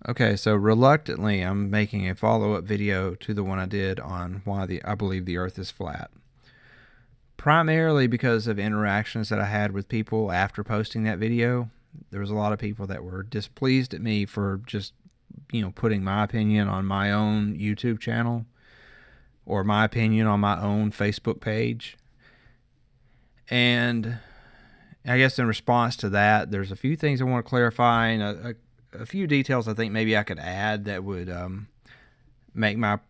Okay, so reluctantly, I'm making a follow-up video to the one I did on why I believe the Earth is flat. Primarily because of interactions that I had with people after posting that video. There was a lot of people that were displeased at me for just, putting my opinion on my own YouTube channel or my opinion on my own Facebook page. And I guess in response to that, there's a few things I want to clarify and a few details I think maybe I could add that would make my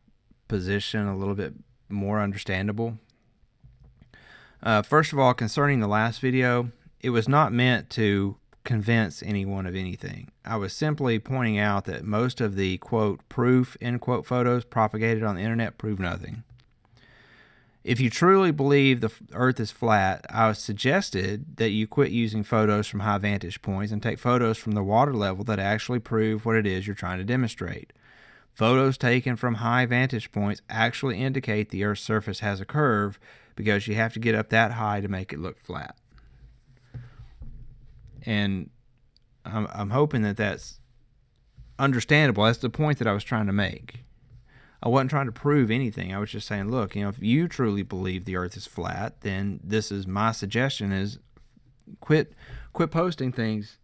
position a little bit more understandable. First of all, concerning the last video, it was not meant to convince anyone of anything. I was simply pointing out that most of the quote proof end quote photos propagated on the internet prove nothing. If you truly believe the Earth is flat, I suggested that you quit using photos from high vantage points and take photos from the water level that actually prove what it is you're trying to demonstrate. Photos taken from high vantage points actually indicate the Earth's surface has a curve because you have to get up that high to make it look flat. And I'm hoping that that's understandable. That's the point that I was trying to make. I wasn't trying to prove anything. I was just saying, look, if you truly believe the Earth is flat, then this is my suggestion: is quit posting things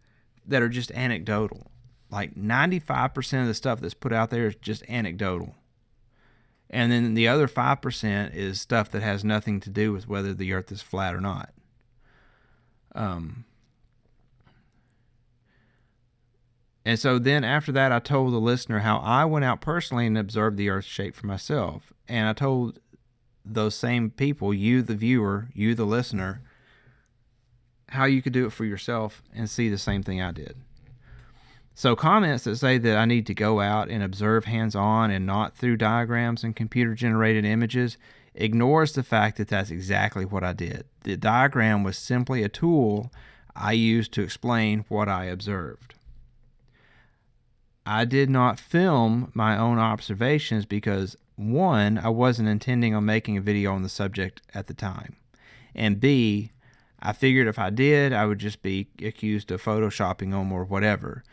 that are just anecdotal. Like 95% of the stuff that's put out there is just anecdotal. And then the other 5% is stuff that has nothing to do with whether the Earth is flat or not. And so then after that, I told the listener how I went out personally and observed the Earth's shape for myself. And I told those same people, you the viewer, you the listener, how you could do it for yourself and see the same thing I did. So comments that say that I need to go out and observe hands-on and not through diagrams and computer-generated images ignores the fact that that's exactly what I did. The diagram was simply a tool I used to explain what I observed. I did not film my own observations because, one, I wasn't intending on making a video on the subject at the time, and B, I figured if I did, I would just be accused of photoshopping them or whatever.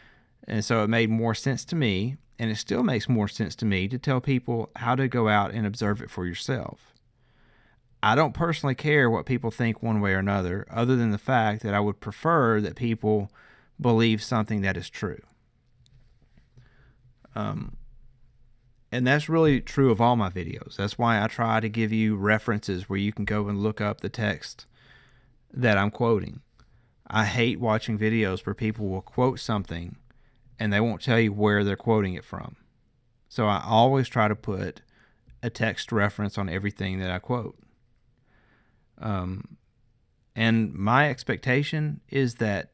And so it made more sense to me, and it still makes more sense to me, to tell people how to go out and observe it for yourself. I don't personally care what people think one way or another, other than the fact that I would prefer that people believe something that is true. And that's really true of all my videos. That's why I try to give you references where you can go and look up the text that I'm quoting. I hate watching videos where people will quote something and they won't tell you where they're quoting it from. So I always try to put a text reference on everything that I quote. And my expectation is that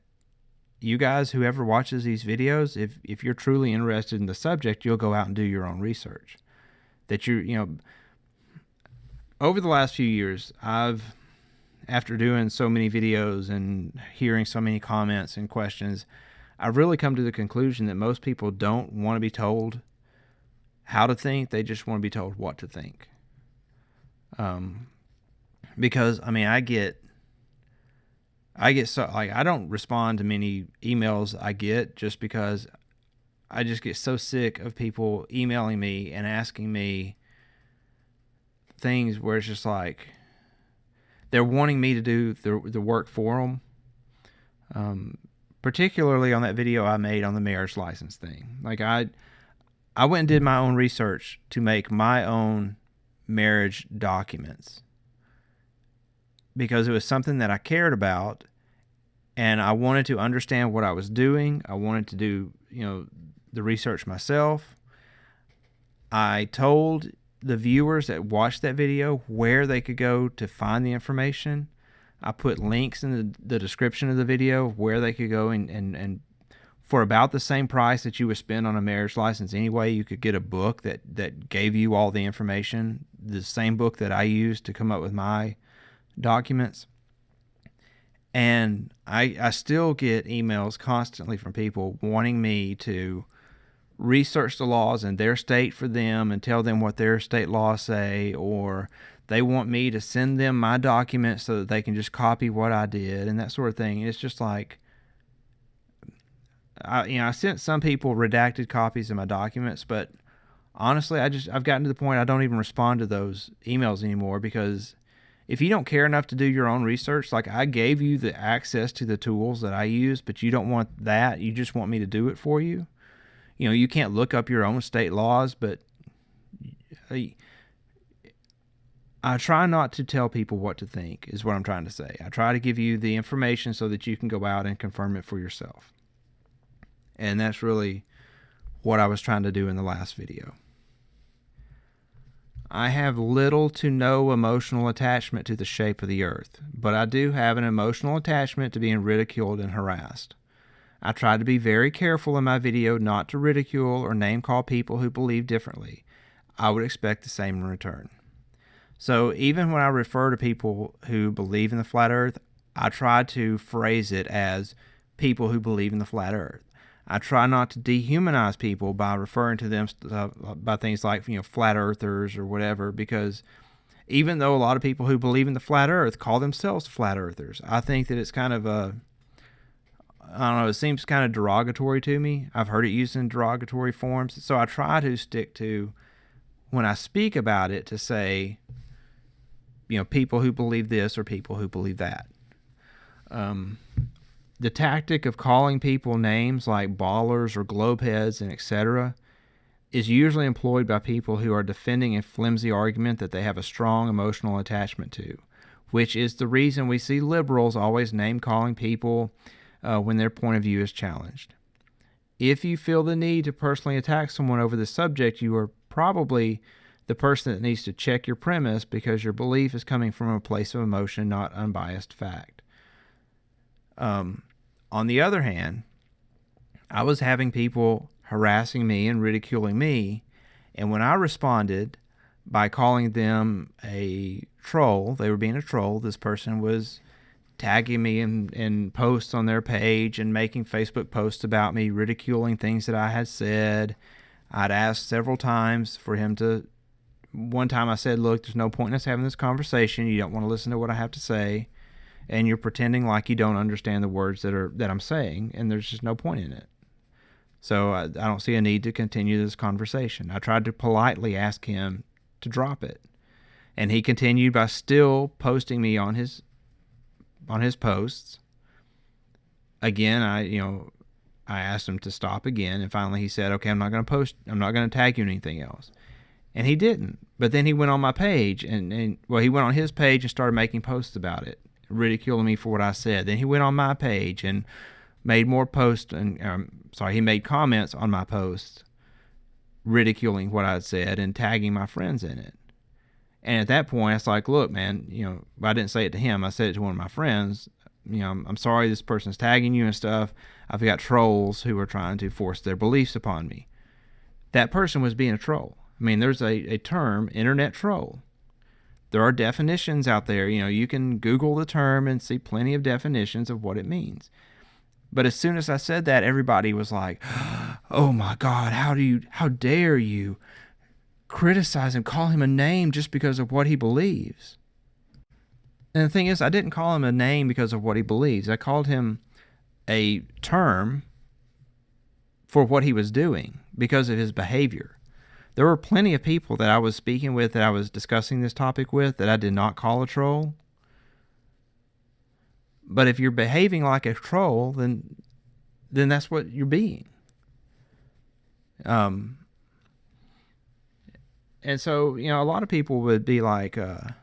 you guys, whoever watches these videos, if you're truly interested in the subject, you'll go out and do your own research. That over the last few years, after doing so many videos and hearing so many comments and questions, I've really come to the conclusion that most people don't want to be told how to think. They just want to be told what to think. Because, I get so, I don't respond to many emails I get just because I just get so sick of people emailing me and asking me things where it's just like they're wanting me to do the work for them. Particularly on that video I made on the marriage license thing. Like I went and did my own research to make my own marriage documents because it was something that I cared about. And I wanted to understand what I was doing. I wanted to do, the research myself. I told the viewers that watched that video where they could go to find the information. I put links in the description of the video where they could go and for about the same price that you would spend on a marriage license anyway, you could get a book that gave you all the information, the same book that I used to come up with my documents. And I still get emails constantly from people wanting me to research the laws in their state for them and tell them what their state laws say, or they want me to send them my documents so that they can just copy what I did and that sort of thing. It's just like, I sent some people redacted copies of my documents, but honestly, I've gotten to the point I don't even respond to those emails anymore, because if you don't care enough to do your own research, like I gave you the access to the tools that I use, but you don't want that, you just want me to do it for you. You can't look up your own state laws, but I try not to tell people what to think, is what I'm trying to say. I try to give you the information so that you can go out and confirm it for yourself. And that's really what I was trying to do in the last video. I have little to no emotional attachment to the shape of the earth, but I do have an emotional attachment to being ridiculed and harassed. I try to be very careful in my video not to ridicule or name call people who believe differently. I would expect the same in return. So even when I refer to people who believe in the flat earth, I try to phrase it as people who believe in the flat earth. I try not to dehumanize people by referring to them by things like, flat earthers or whatever, because even though a lot of people who believe in the flat earth call themselves flat earthers, I think that it's kind of I don't know, it seems kind of derogatory to me. I've heard it used in derogatory forms. So I try to stick to, when I speak about it, to say, people who believe this or people who believe that. The tactic of calling people names like ballers or globeheads and etc. is usually employed by people who are defending a flimsy argument that they have a strong emotional attachment to, which is the reason we see liberals always name-calling people when their point of view is challenged. If you feel the need to personally attack someone over the subject, you are probably the person that needs to check your premise, because your belief is coming from a place of emotion, not unbiased fact. On the other hand, I was having people harassing me and ridiculing me, and when I responded by calling them a troll, they were being a troll. This person was tagging me in posts on their page and making Facebook posts about me, ridiculing things that I had said. I'd asked several times for him to... One time I said, look, there's no point in us having this conversation. You don't want to listen to what I have to say, and you're pretending like you don't understand the words that I'm saying, and there's just no point in it. So I don't see a need to continue this conversation. I tried to politely ask him to drop it, and he continued by still posting me on his posts. Again, I asked him to stop again, and finally he said, okay, I'm not going to tag you in anything else. And he didn't. But then he went on my page, and he went on his page and started making posts about it, ridiculing me for what I said. Then he went on my page and made more posts, he made comments on my posts ridiculing what I said and tagging my friends in it. And at that point, it's like, look, man, I didn't say it to him. I said it to one of my friends. I'm sorry this person's tagging you and stuff. I've got trolls who are trying to force their beliefs upon me. That person was being a troll. I mean, there's a term, internet troll. There are definitions out there. You can Google the term and see plenty of definitions of what it means. But as soon as I said that, everybody was like, oh my God, how dare you criticize and call him a name just because of what he believes? And the thing is, I didn't call him a name because of what he believes. I called him a term for what he was doing because of his behavior. There were plenty of people that I was speaking with, that I was discussing this topic with, that I did not call a troll. But if you're behaving like a troll, then that's what you're being. And so, a lot of people would be like, there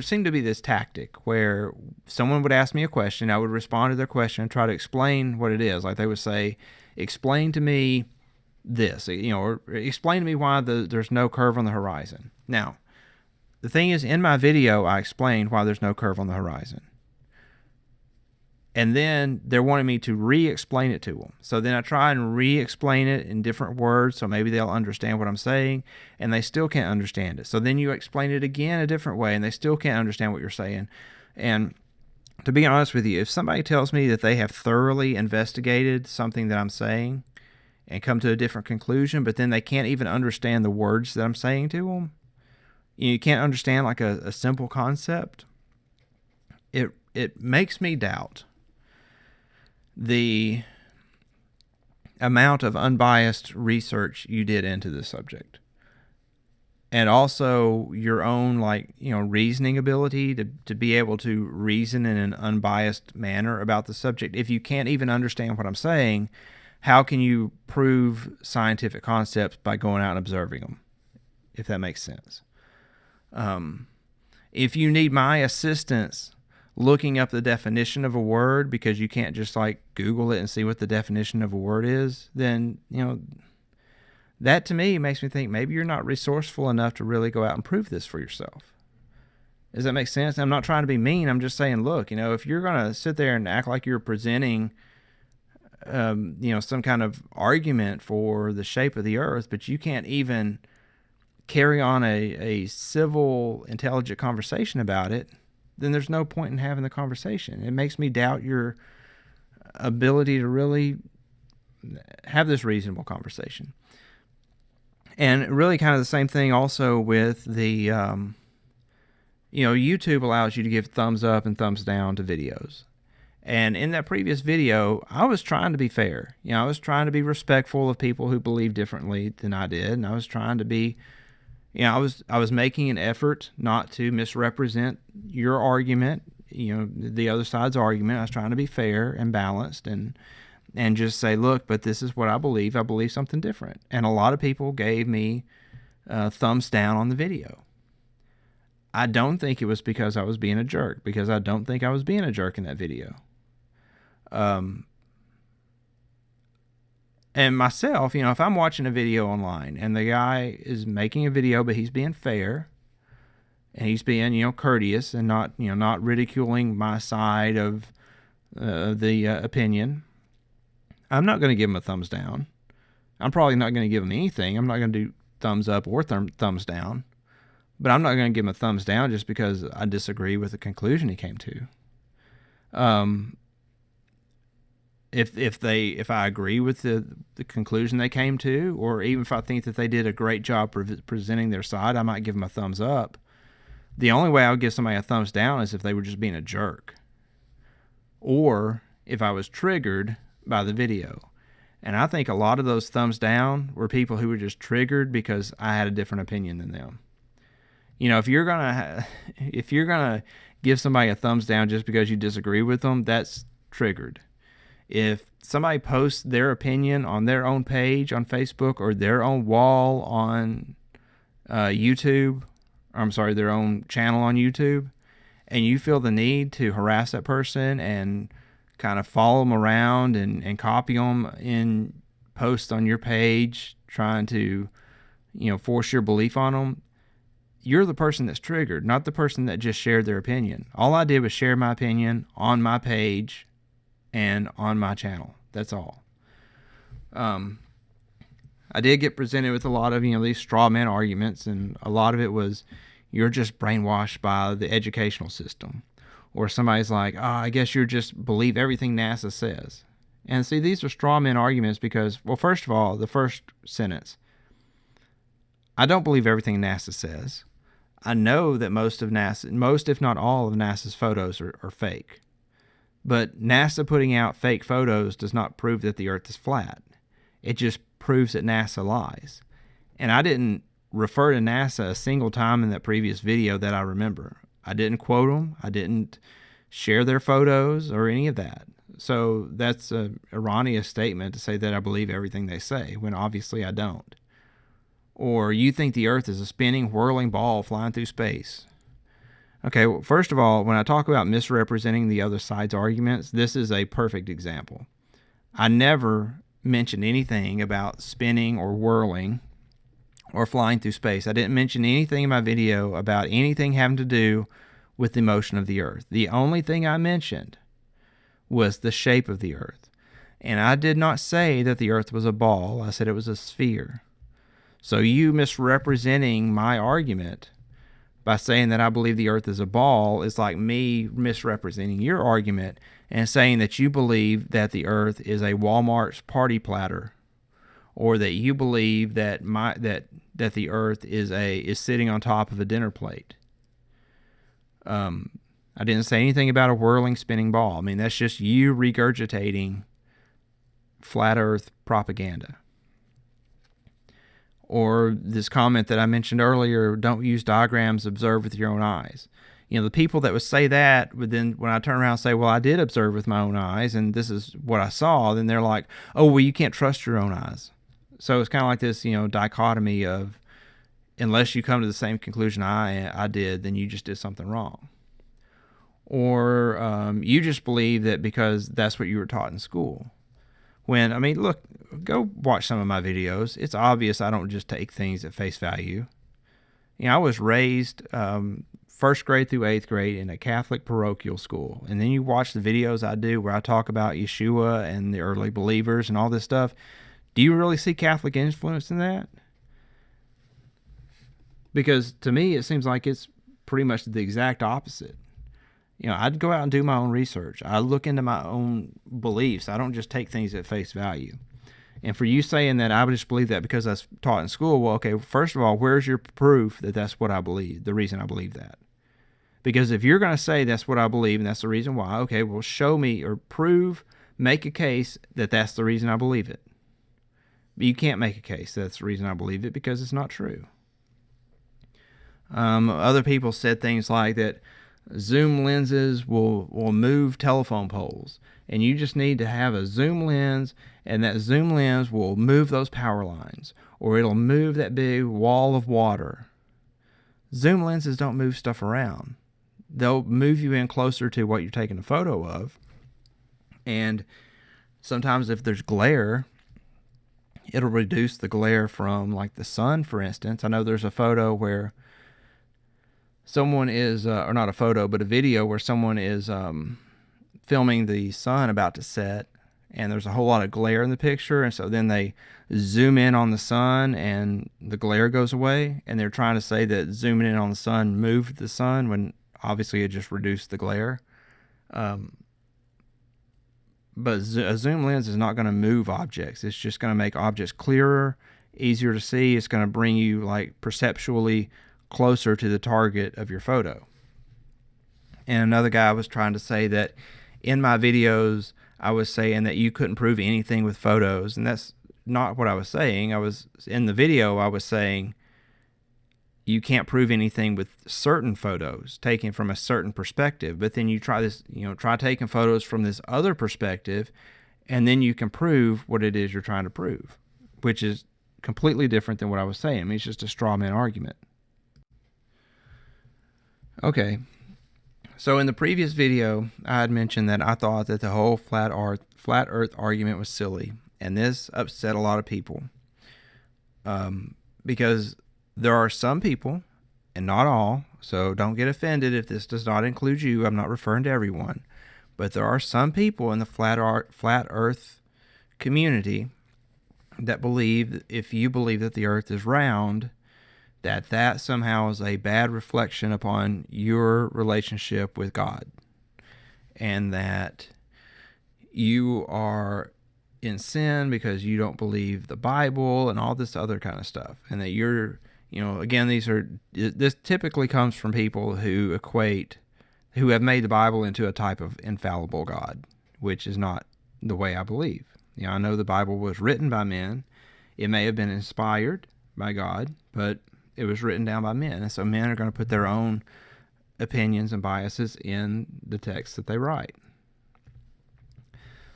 seemed to be this tactic where someone would ask me a question, I would respond to their question and try to explain what it is. Like they would say, explain to me this, or explain to me why there's no curve on the horizon. Now, the thing is, in my video, I explained why there's no curve on the horizon. And then they're wanting me to re-explain it to them. So then I try and re-explain it in different words so maybe they'll understand what I'm saying, and they still can't understand it. So then you explain it again a different way, and they still can't understand what you're saying. And to be honest with you, if somebody tells me that they have thoroughly investigated something that I'm saying and come to a different conclusion, but then they can't even understand the words that I'm saying to them, you can't understand like a simple concept, it makes me doubt the amount of unbiased research you did into the subject, and also your own, reasoning ability to be able to reason in an unbiased manner about the subject. If you can't even understand what I'm saying, how can you prove scientific concepts by going out and observing them, if that makes sense? If you need my assistance looking up the definition of a word because you can't just Google it and see what the definition of a word is, then, that to me makes me think maybe you're not resourceful enough to really go out and prove this for yourself. Does that make sense? I'm not trying to be mean. I'm just saying, look, if you're going to sit there and act like you're presenting, some kind of argument for the shape of the earth, but you can't even carry on a civil, intelligent conversation about it, then there's no point in having the conversation. It makes me doubt your ability to really have this reasonable conversation. And really kind of the same thing also with the, YouTube allows you to give thumbs up and thumbs down to videos. And in that previous video, I was trying to be fair. I was trying to be respectful of people who believe differently than I did. And I was trying to be, I was making an effort not to misrepresent your argument, the other side's argument. I was trying to be fair and balanced and just say, look, but this is what I believe. I believe something different. And a lot of people gave me thumbs down on the video. I don't think it was because I was being a jerk, because I don't think I was being a jerk in that video. And myself, if I'm watching a video online and the guy is making a video, but he's being fair and he's being, courteous and not ridiculing my side of the opinion, I'm not going to give him a thumbs down. I'm probably not going to give him anything. I'm not going to do thumbs up or thumbs down. But I'm not going to give him a thumbs down just because I disagree with the conclusion he came to. If I agree with the conclusion they came to, or even if I think that they did a great job presenting their side, I might give them a thumbs up. The only way I would give somebody a thumbs down is if they were just being a jerk, or if I was triggered by the video. And I think a lot of those thumbs down were people who were just triggered because I had a different opinion than them. If you're gonna give somebody a thumbs down just because you disagree with them, that's triggered. If somebody posts their opinion on their own page on Facebook or their own wall on YouTube, their own channel on YouTube, and you feel the need to harass that person and kind of follow them around and copy them in posts on your page, trying to, force your belief on them, you're the person that's triggered, not the person that just shared their opinion. All I did was share my opinion on my page and on my channel. That's all. I did get presented with a lot of, these straw man arguments, and a lot of it was, you're just brainwashed by the educational system. Or somebody's like, oh, I guess you just believe everything NASA says. And see, these are straw man arguments because, well, first of all, the first sentence, I don't believe everything NASA says. I know that most, if not all, of NASA's photos are fake. But NASA putting out fake photos does not prove that the Earth is flat. It just proves that NASA lies. And I didn't refer to NASA a single time in that previous video that I remember. I didn't quote them. I didn't share their photos or any of that. So that's an erroneous statement to say that I believe everything they say, when obviously I don't. Or you think the Earth is a spinning, whirling ball flying through space. Okay, well, first of all, when I talk about misrepresenting the other side's arguments, this is a perfect example. I never mentioned anything about spinning or whirling or flying through space. I didn't mention anything in my video about anything having to do with the motion of the Earth. The only thing I mentioned was the shape of the Earth. And I did not say that the Earth was a ball. I said it was a sphere. So you misrepresenting my argument by saying that I believe the Earth is a ball is like me misrepresenting your argument and saying that you believe that the Earth is a Walmart's party platter, or that you believe that that the Earth is sitting on top of a dinner plate. I didn't say anything about a whirling, spinning ball. I mean, that's just you regurgitating flat earth propaganda. Or this comment that I mentioned earlier, don't use diagrams, observe with your own eyes. You know, the people that would say that would then, when I turn around and say, well, I did observe with my own eyes and this is what I saw, then they're like, oh, well, you can't trust your own eyes. So it's kind of like this, dichotomy of, unless you come to the same conclusion I did, then you just did something wrong. Or you just believe that because that's what you were taught in school. When, I mean, look, go watch some of my videos. It's obvious I don't just take things at face value. I was raised first grade through 8th grade in a Catholic parochial school. And then you watch the videos I do where I talk about Yeshua and the early believers and all this stuff. Do you really see Catholic influence in that? Because to me, it seems like it's pretty much the exact opposite. I'd go out and do my own research. I look into my own beliefs. I don't just take things at face value. And for you saying that I would just believe that because I was taught in school, well, okay, first of all, where's your proof that that's what I believe, the reason I believe that? Because if you're going to say that's what I believe and that's the reason why, okay, well, show me or prove, make a case that that's the reason I believe it. But you can't make a case that's the reason I believe it because it's not true. Other people said things like that zoom lenses will move telephone poles, and you just need to have a zoom lens, and that zoom lens will move those power lines, or it'll move that big wall of water. Zoom lenses don't move stuff around. They'll move you in closer to what you're taking a photo of, and sometimes if there's glare, it'll reduce the glare from, like, the sun, for instance. I know there's a photo where someone is, or not a photo, but a video where someone is filming the sun about to set, and there's a whole lot of glare in the picture, and so then they zoom in on the sun, and the glare goes away, and they're trying to say that zooming in on the sun moved the sun, when obviously it just reduced the glare. But a zoom lens is not going to move objects. It's just going to make objects clearer, easier to see. It's going to bring you, like, perceptually closer to the target of your photo. And another guy was trying to say that in my videos I was saying that you couldn't prove anything with photos, and that's not what I was saying. In the video I was saying you can't prove anything with certain photos taken from a certain perspective, but then you try taking photos from this other perspective, and then you can prove what it is you're trying to prove, which is completely different than what I was saying. I mean, it's just a straw man argument. Okay, so in the previous video, I had mentioned that I thought that the whole flat earth argument was silly, and this upset a lot of people, because there are some people, and not all, so don't get offended if this does not include you. I'm not referring to everyone, but there are some people in the flat earth community that believe, if you believe that the earth is round, that somehow is a bad reflection upon your relationship with God, and that you are in sin because you don't believe the Bible and all this other kind of stuff, and that you're, again, this typically comes from people who have made the Bible into a type of infallible God, which is not the way I believe. I know the Bible was written by men. It may have been inspired by God, but it was written down by men, and so men are going to put their own opinions and biases in the text that they write.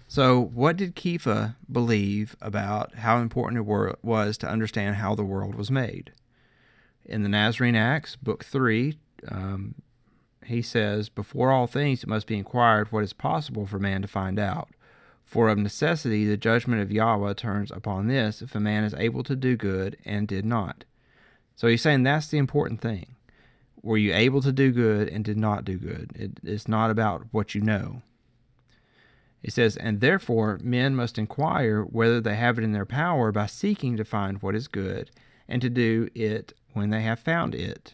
So what did Kepha believe about how important it was to understand how the world was made? In the Nazarene Acts, Book 3, he says, "Before all things it must be inquired what is possible for man to find out. For of necessity the judgment of Yahweh turns upon this, if a man is able to do good and did not." So he's saying that's the important thing. Were you able to do good and did not do good? It's not about what you know. It says, "And therefore men must inquire whether they have it in their power by seeking to find what is good, and to do it when they have found it.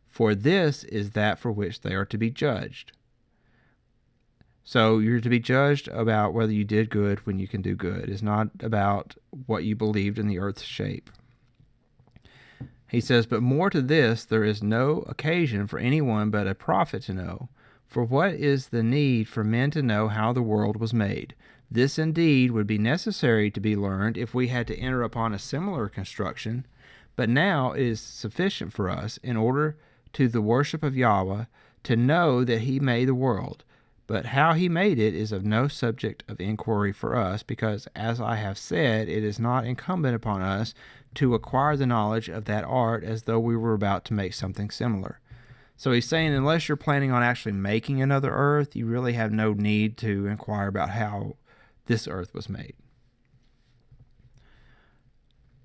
For this is that for which they are to be judged." So you're to be judged about whether you did good when you can do good. It's not about what you believed in the earth's shape. He says, "But more to this there is no occasion for anyone but a prophet to know, For what is the need for men to know how the world was made? This indeed would be necessary to be learned if we had to enter upon a similar construction, but now it is sufficient for us, in order to the worship of Yahweh, to know that he made the world. But how he made it is of no subject of inquiry for us, because, as I have said, it is not incumbent upon us to acquire the knowledge of that art as though we were about to make something similar. So he's saying, unless you're planning on actually making another earth, you really have no need to inquire about how this earth was made.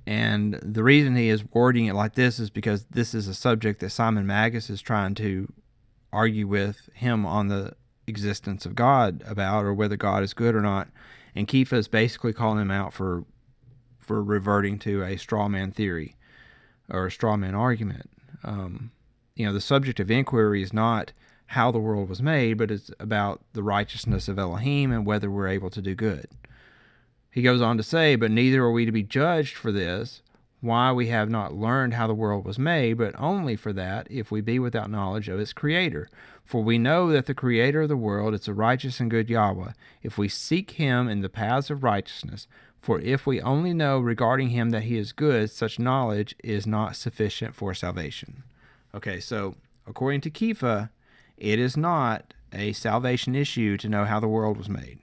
And the reason he is wording it like this is because this is a subject that Simon Magus is trying to argue with him on the existence of God about, or whether God is good or not. And Kepha is basically calling him out for reverting to a strawman theory or a strawman argument. The subject of inquiry is not how the world was made, but it's about the righteousness of Elohim and whether we're able to do good. He goes on to say, but neither are we to be judged for this, why we have not learned how the world was made, but only for that, if we be without knowledge of its creator. For we know that the creator of the world is a righteous and good Yahweh, if we seek him in the paths of righteousness. For if we only know regarding him that he is good, such knowledge is not sufficient for salvation. Okay, so according to Kepha, it is not a salvation issue to know how the world was made.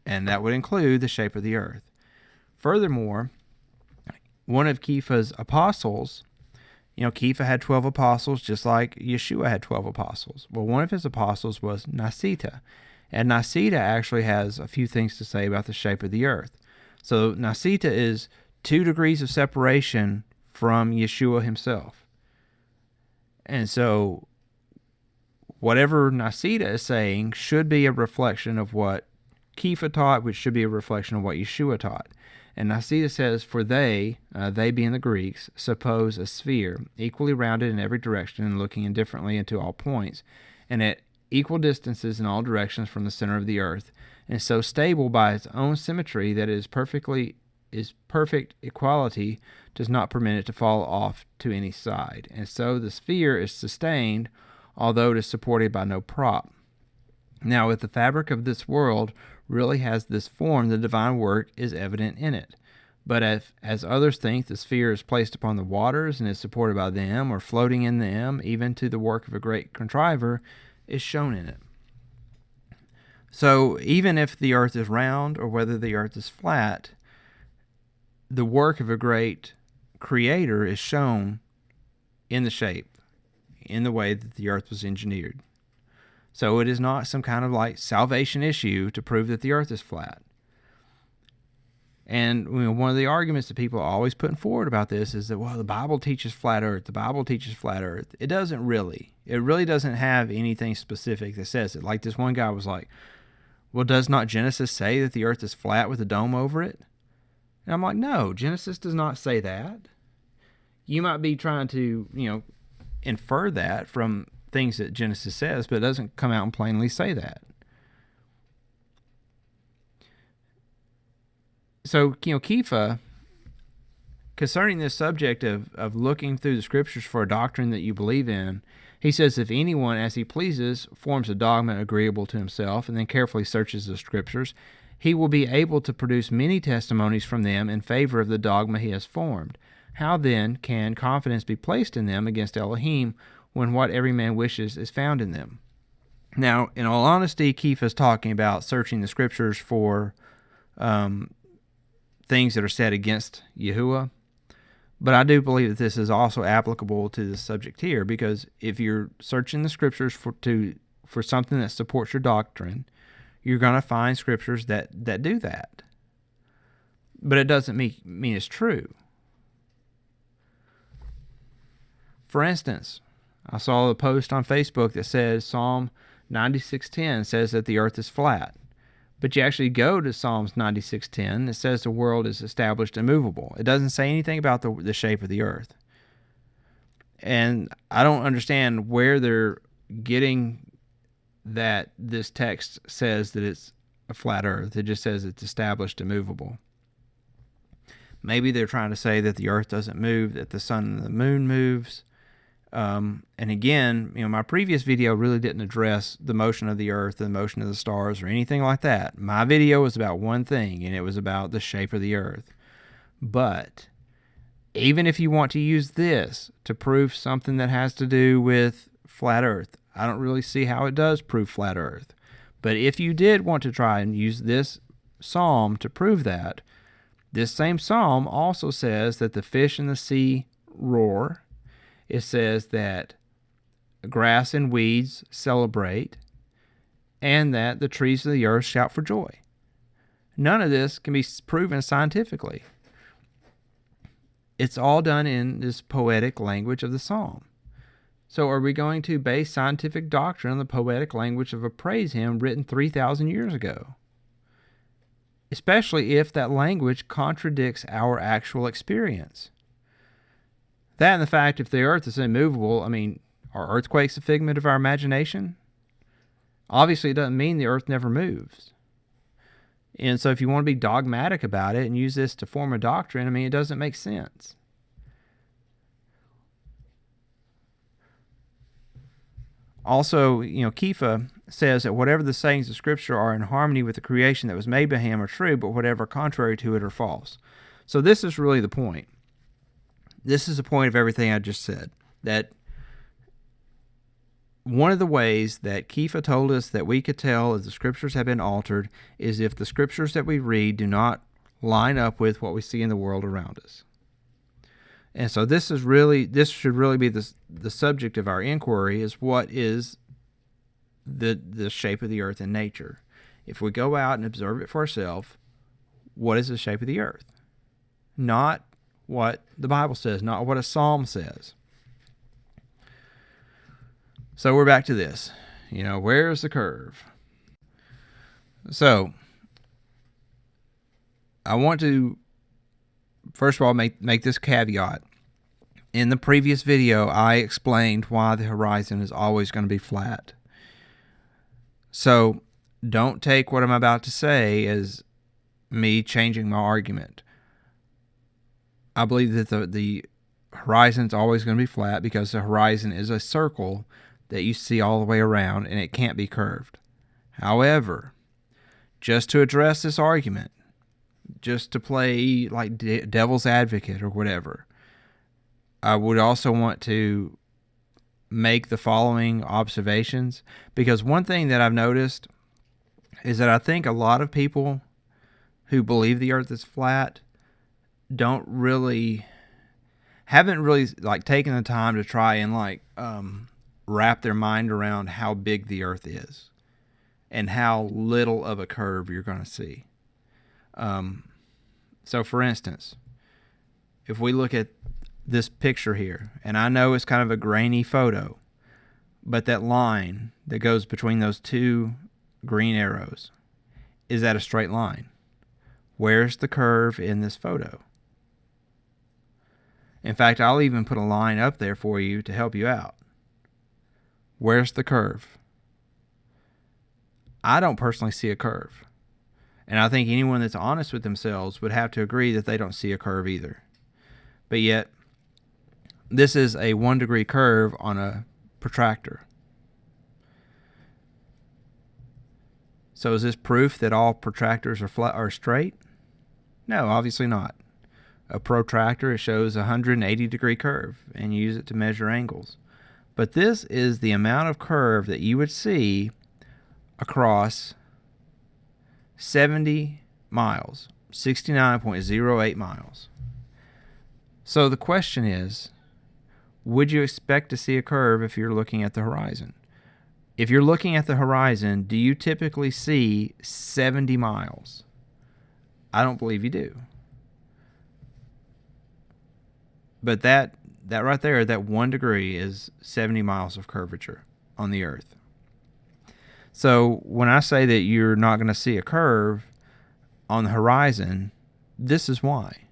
And that would include the shape of the earth. Furthermore, one of Kepha's apostles, Kepha had 12 apostles just like Yeshua had 12 apostles. Well, one of his apostles was Niceta. And Niceta actually has a few things to say about the shape of the earth. So Niceta is 2 degrees of separation from Yeshua himself. And so whatever Niceta is saying should be a reflection of what Kepha taught, which should be a reflection of what Yeshua taught. And Niceta says, for they being the Greeks, suppose a sphere, equally rounded in every direction and looking indifferently into all points, and at equal distances in all directions from the center of the earth, and so stable by its own symmetry that it is perfect equality does not permit it to fall off to any side. And so the sphere is sustained, although it is supported by no prop. Now, if the fabric of this world really has this form, the divine work is evident in it. But as others think the sphere is placed upon the waters and is supported by them, or floating in them, even to the work of a great contriver is shown in it. So even if the earth is round or whether the earth is flat, the work of a great creator is shown in the shape, in the way that the earth was engineered. So it is not some kind of like salvation issue to prove that the earth is flat. And one of the arguments that people are always putting forward about this is that, well, the Bible teaches flat earth. The Bible teaches flat earth. It doesn't really. It really doesn't have anything specific that says it. Like this one guy was like, well, does not Genesis say that the earth is flat with a dome over it? And I'm like, no, Genesis does not say that. You might be trying to, infer that from things that Genesis says, but it doesn't come out and plainly say that. So, Kepha, concerning this subject of looking through the scriptures for a doctrine that you believe in, he says, if anyone, as he pleases, forms a dogma agreeable to himself and then carefully searches the scriptures, he will be able to produce many testimonies from them in favor of the dogma he has formed. How then can confidence be placed in them against Elohim when what every man wishes is found in them? Now, in all honesty, Kepha is talking about searching the scriptures for things that are said against Yahuwah. But I do believe that this is also applicable to the subject here, because if you're searching the scriptures for something that supports your doctrine, you're going to find scriptures that do that. But it doesn't mean it's true. For instance, I saw a post on Facebook that says Psalm 96:10 says that the earth is flat. But you actually go to Psalms 96:10, it says the world is established immovable. It doesn't say anything about the shape of the earth. And I don't understand where they're getting that this text says that it's a flat earth. It just says it's established immovable. Maybe they're trying to say that the earth doesn't move, that the sun and the moon moves. And again, my previous video really didn't address the motion of the earth, the motion of the stars, or anything like that. My video was about one thing, and it was about the shape of the earth. But even if you want to use this to prove something that has to do with flat earth, I don't really see how it does prove flat earth. But if you did want to try and use this psalm to prove that, this same psalm also says that the fish in the sea roar. It says that grass and weeds celebrate, and that the trees of the earth shout for joy. None of this can be proven scientifically. It's all done in this poetic language of the psalm. So are we going to base scientific doctrine on the poetic language of a praise hymn written 3,000 years ago? Especially if that language contradicts our actual experience. That and the fact if the earth is immovable, are earthquakes a figment of our imagination? Obviously, it doesn't mean the earth never moves. And so if you want to be dogmatic about it and use this to form a doctrine, it doesn't make sense. Also, Kefa says that whatever the sayings of Scripture are in harmony with the creation that was made by him are true, but whatever contrary to it are false. So this is really the point. This is the point of everything I just said, that one of the ways that Kefa told us that we could tell if the Scriptures have been altered is if the Scriptures that we read do not line up with what we see in the world around us. And so this should really be the subject of our inquiry, is what is the shape of the earth in nature. If we go out and observe it for ourselves, what is the shape of the earth? Not what the Bible says, not what a psalm says. So we're back to this. Where's the curve? So I want to, first of all, make this caveat. In the previous video, I explained why the horizon is always going to be flat. So don't take what I'm about to say as me changing my argument. I believe that the horizon is always going to be flat because the horizon is a circle that you see all the way around, and it can't be curved. However, just to address this argument, just to play like devil's advocate or whatever, I would also want to make the following observations, because one thing that I've noticed is that I think a lot of people who believe the earth is flat haven't really taken the time to try and wrap their mind around how big the earth is and how little of a curve you're going to see. So for instance, if we look at this picture here, and I know it's kind of a grainy photo, but that line that goes between those two green arrows, is that a straight line? Where's the curve in this photo? In fact, I'll even put a line up there for you to help you out. Where's the curve? I don't personally see a curve. And I think anyone that's honest with themselves would have to agree that they don't see a curve either. But yet, this is a 1 degree curve on a protractor. So is this proof that all protractors are flat or straight? No, obviously not. A protractor, it shows a 180 degree curve, and you use it to measure angles. But this is the amount of curve that you would see across 70 miles, 69.08 miles. So the question is, would you expect to see a curve if you're looking at the horizon? If you're looking at the horizon, do you typically see 70 miles? I don't believe you do. But that right there, that 1 degree is 70 miles of curvature on the earth. So when I say that you're not going to see a curve on the horizon, this is why.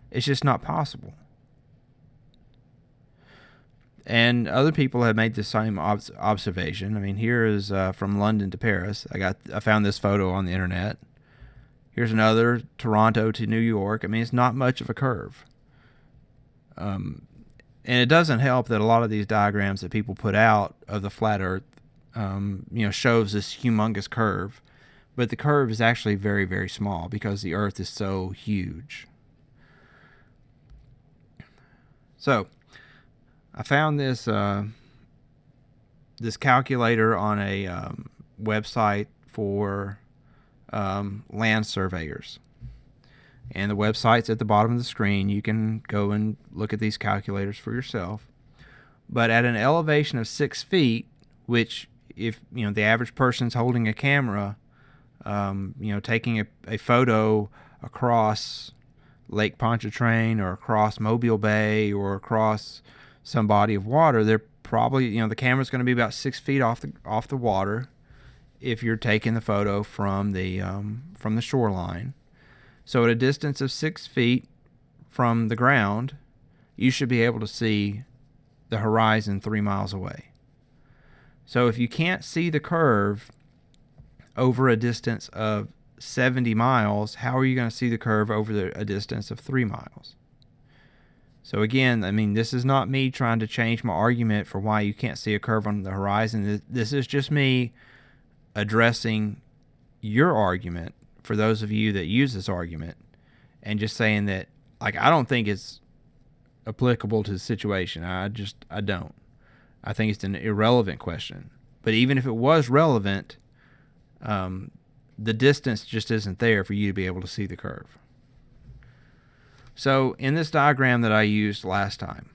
It's just not possible. And other people have made the same observation. I mean, here is from London to Paris. I found this photo on the internet. Here's another, Toronto to New York. I mean, it's not much of a curve. And it doesn't help that a lot of these diagrams that people put out of the flat Earth, shows this humongous curve, but the curve is actually very, very small because the Earth is so huge. So, I found this this calculator on a website for land surveyors. And the website's at the bottom of the screen. You can go and look at these calculators for yourself. But at an elevation of 6 feet, which if the average person's holding a camera, taking a photo across Lake Pontchartrain or across Mobile Bay or across some body of water, they're probably, the camera's going to be about 6 feet off the water if you're taking the photo from the shoreline. So at a distance of 6 feet from the ground, you should be able to see the horizon 3 miles away. So if you can't see the curve over a distance of 70 miles, how are you going to see the curve over a distance of 3 miles? So again, this is not me trying to change my argument for why you can't see a curve on the horizon. This is just me addressing your argument for those of you that use this argument, and just saying that, I don't think it's applicable to the situation. I don't. I think it's an irrelevant question. But even if it was relevant, the distance just isn't there for you to be able to see the curve. So in this diagram that I used last time,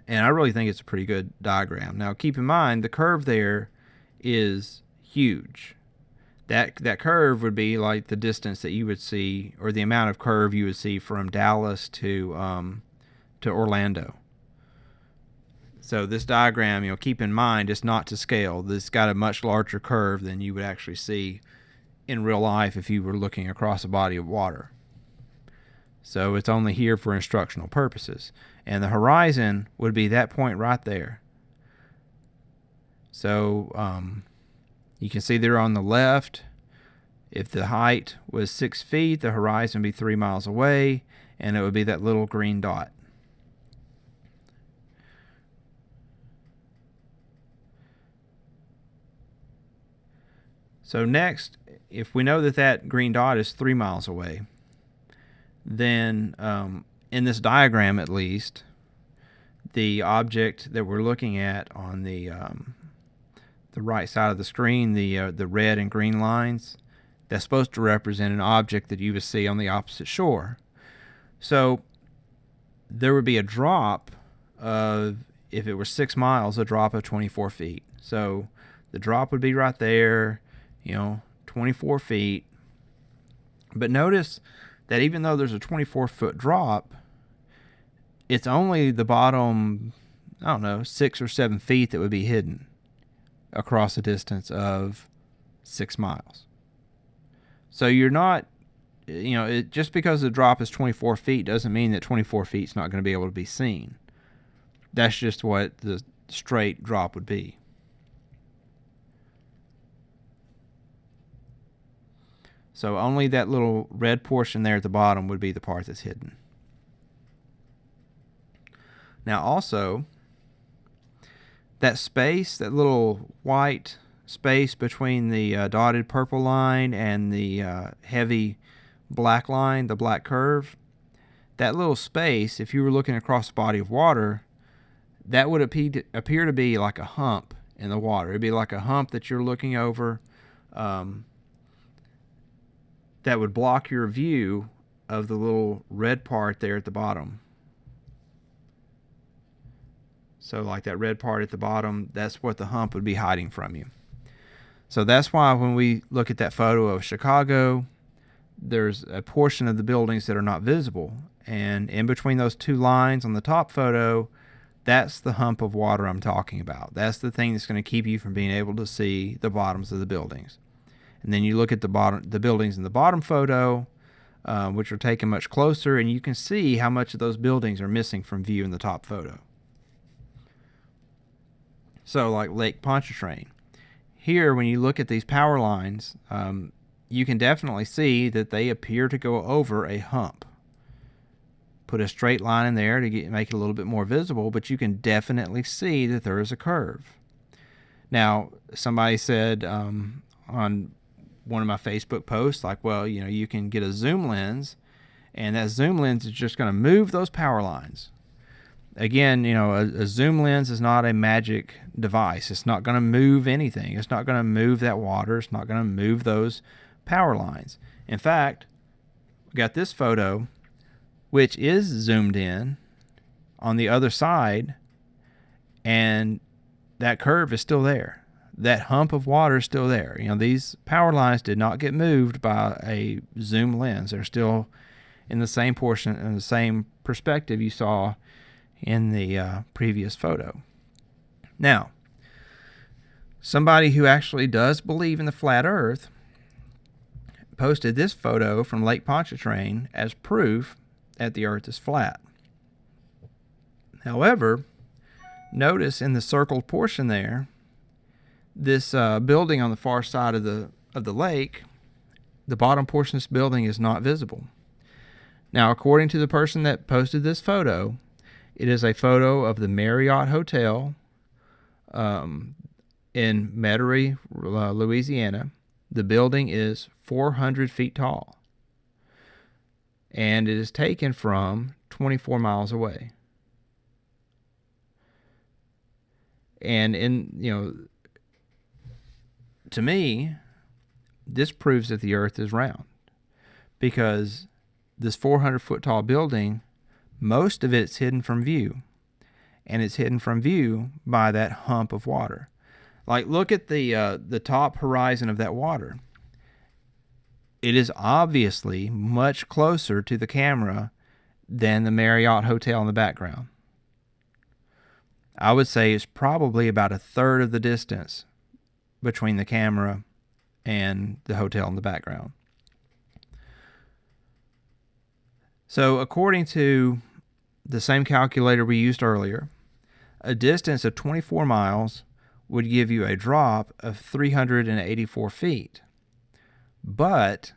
and I really think it's a pretty good diagram. Now keep in mind, the curve there is huge. That curve would be like the distance that you would see, or the amount of curve you would see from Dallas to Orlando. So this diagram, keep in mind, it's not to scale. This got a much larger curve than you would actually see in real life if you were looking across a body of water. So it's only here for instructional purposes. And the horizon would be that point right there. So you can see there on the left, if the height was 6 feet, the horizon would be 3 miles away, and it would be that little green dot. So next, if we know that green dot is 3 miles away, then in this diagram at least, the object that we're looking at on the right side of the screen, the red and green lines, that's supposed to represent an object that you would see on the opposite shore. So there would be a drop of, if it were 6 miles, a drop of 24 feet. So the drop would be right there, 24 feet. But notice that even though there's a 24-foot drop, it's only the bottom, 6 or 7 feet that would be hidden across a distance of 6 miles. So you're not, just because the drop is 24 feet doesn't mean that 24 feet is not going to be able to be seen. That's just what the straight drop would be. So only that little red portion there at the bottom would be the part that's hidden. Now also, that space, that little white space between the dotted purple line and the heavy black line, the black curve, that little space, if you were looking across a body of water, that would appear to be like a hump in the water. It'd be like a hump that you're looking over, that would block your view of the little red part there at the bottom. So like that red part at the bottom, that's what the hump would be hiding from you. So that's why when we look at that photo of Chicago, there's a portion of the buildings that are not visible. And in between those two lines on the top photo, that's the hump of water I'm talking about. That's the thing that's going to keep you from being able to see the bottoms of the buildings. And then you look at the buildings in the bottom photo, which are taken much closer, and you can see how much of those buildings are missing from view in the top photo. So like Lake Pontchartrain. Here, when you look at these power lines, you can definitely see that they appear to go over a hump. put a straight line in there to make it a little bit more visible, but you can definitely see that there is a curve. Now, somebody said on one of my Facebook posts, like, well, you can get a zoom lens, and that zoom lens is just going to move those power lines. Again, a zoom lens is not a magic device. It's not going to move anything. It's not going to move that water. It's not going to move those power lines. In fact, we got this photo, which is zoomed in on the other side, and that curve is still there. That hump of water is still there. These power lines did not get moved by a zoom lens. They're still in the same portion and the same perspective you saw in the previous photo. Now, somebody who actually does believe in the flat earth posted this photo from Lake Pontchartrain as proof that the earth is flat. However, notice in the circled portion there, this building on the far side of the lake, the bottom portion of this building is not visible. Now, according to the person that posted this photo, it is a photo of the Marriott Hotel in Metairie, Louisiana. The building is 400 feet tall, and it is taken from 24 miles away. And to me, this proves that the earth is round, because this 400-foot tall building, most of it's hidden from view, and it's hidden from view by that hump of water. Like, look at the top horizon of that water. It is obviously much closer to the camera than the Marriott Hotel in the background. I would say it's probably about a third of the distance between the camera and the hotel in the background. So according to the same calculator we used earlier, a distance of 24 miles would give you a drop of 384 feet. But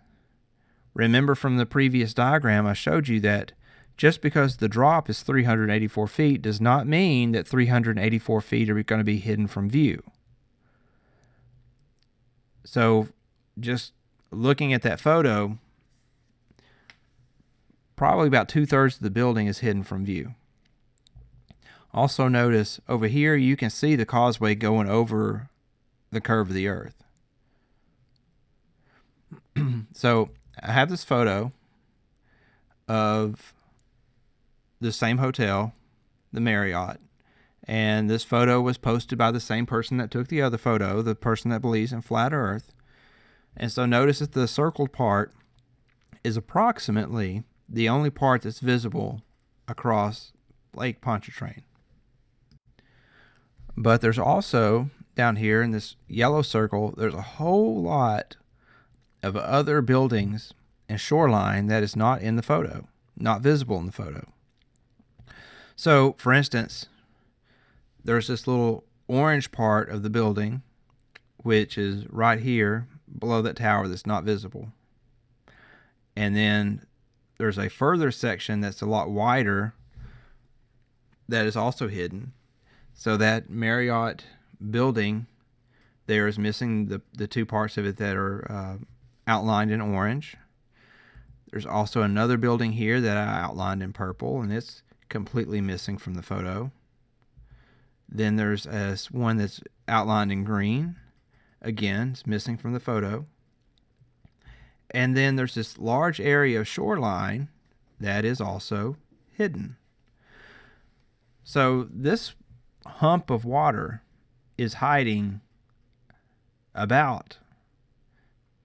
remember from the previous diagram, I showed you that just because the drop is 384 feet does not mean that 384 feet are going to be hidden from view. So just looking at that photo, probably about 2/3 of the building is hidden from view. Also notice over here you can see the causeway going over the curve of the earth. So I have this photo of the same hotel, the Marriott, and this photo was posted by the same person that took the other photo, the person that believes in flat earth. And so notice that the circled part is approximately the only part that's visible across Lake Pontchartrain. But there's also, down here in this yellow circle, there's a whole lot of other buildings and shoreline that is not in the photo, not visible in the photo. So, for instance, there's this little orange part of the building, which is right here below that tower that's not visible. And then there's a further section that's a lot wider that is also hidden. So that Marriott building there is missing the two parts of it that are outlined in orange. There's also another building here that I outlined in purple, and it's completely missing from the photo. Then there's one that's outlined in green. Again, it's missing from the photo. And then there's this large area of shoreline that is also hidden. So this hump of water is hiding about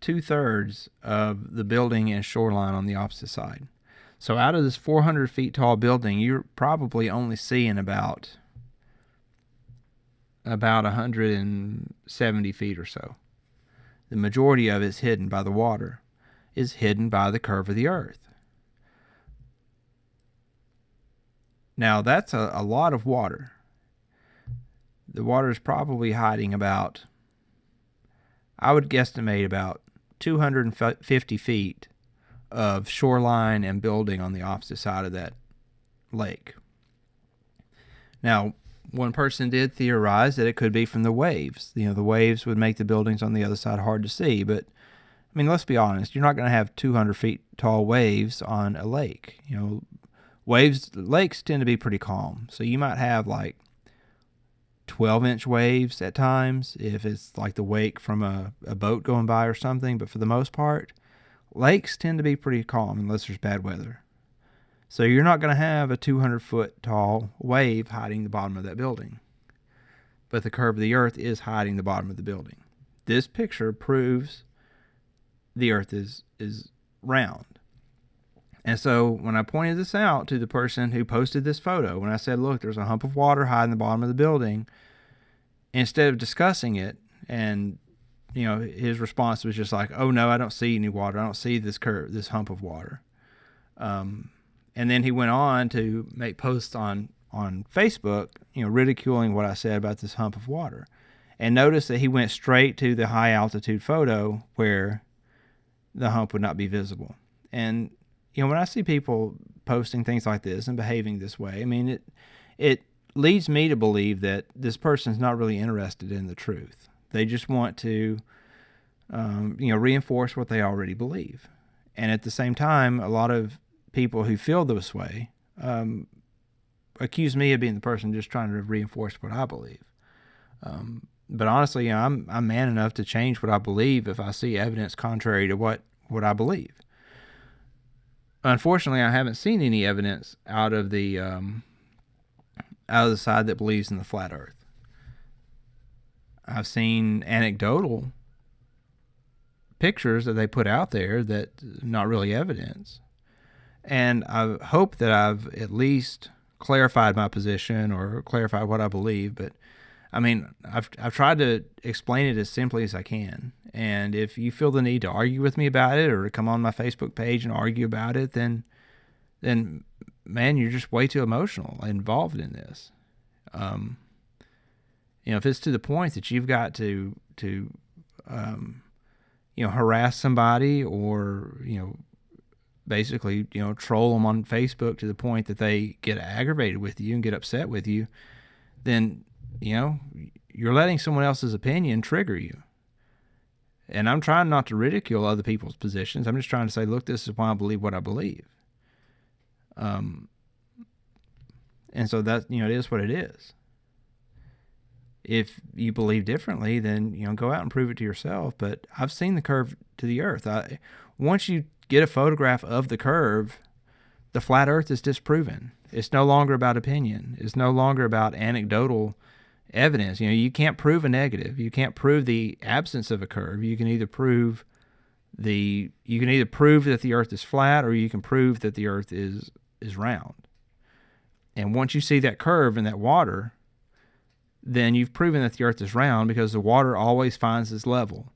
2/3 of the building and shoreline on the opposite side. So out of this 400 feet tall building, you're probably only seeing about 170 feet or so. The majority of it is hidden by the water, is hidden by the curve of the earth. Now that's a lot of water. The water is probably hiding about, I would guesstimate about 250 feet of shoreline and building on the opposite side of that lake. Now, one person did theorize that it could be from the waves. The waves would make the buildings on the other side hard to see. But, I mean, let's be honest. You're not going to have 200 feet tall waves on a lake. Lakes tend to be pretty calm. So you might have like 12-inch waves at times if it's like the wake from a boat going by or something. But for the most part, lakes tend to be pretty calm unless there's bad weather. So you're not going to have a 200-foot tall wave hiding the bottom of that building. But the curve of the earth is hiding the bottom of the building. This picture proves the earth is round. And so when I pointed this out to the person who posted this photo, when I said, look, there's a hump of water hiding the bottom of the building, instead of discussing it, and his response was just like, oh no, I don't see any water. I don't see this hump of water. And then he went on to make posts on Facebook, ridiculing what I said about this hump of water. And notice that he went straight to the high altitude photo where the hump would not be visible. And, when I see people posting things like this and behaving this way, I mean, it leads me to believe that this person's not really interested in the truth. They just want to, reinforce what they already believe. And at the same time, a lot of people who feel this way accuse me of being the person just trying to reinforce what I believe. But honestly, I'm man enough to change what I believe if I see evidence contrary to what I believe. Unfortunately, I haven't seen any evidence out of the side that believes in the flat earth. I've seen anecdotal pictures that they put out there that not really evidence. And I hope that I've at least clarified my position or clarified what I believe. But I mean, I've tried to explain it as simply as I can. And if you feel the need to argue with me about it or to come on my Facebook page and argue about it, then man, you're just way too emotional involved in this. If it's to the point that you've got to harass somebody or, basically, troll them on Facebook to the point that they get aggravated with you and get upset with you, then, you're letting someone else's opinion trigger you. And I'm trying not to ridicule other people's positions. I'm just trying to say, look, this is why I believe what I believe. And so that, it is what it is. If you believe differently, then, go out and prove it to yourself. But I've seen the curve to the earth. Once you get a photograph of the curve, the flat earth is disproven. It's no longer about opinion. It's no longer about anecdotal evidence. You can't prove a negative. You can't prove the absence of a curve. You can either prove that the earth is flat, or you can prove that the earth is round. And once you see that curve in that water, then you've proven that the earth is round, because the water always finds its level.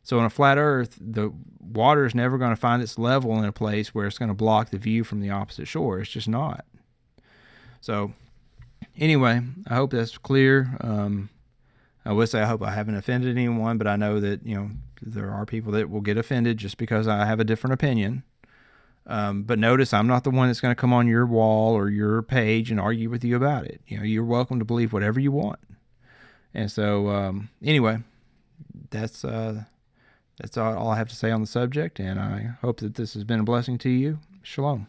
So in a flat earth, the water is never going to find its level in a place where it's going to block the view from the opposite shore. It's just not. So anyway, I hope that's clear. I would say I hope I haven't offended anyone, but I know that, there are people that will get offended just because I have a different opinion. But notice I'm not the one that's going to come on your wall or your page and argue with you about it. You're welcome to believe whatever you want. And so, anyway, that's all I have to say on the subject, and I hope that this has been a blessing to you. Shalom.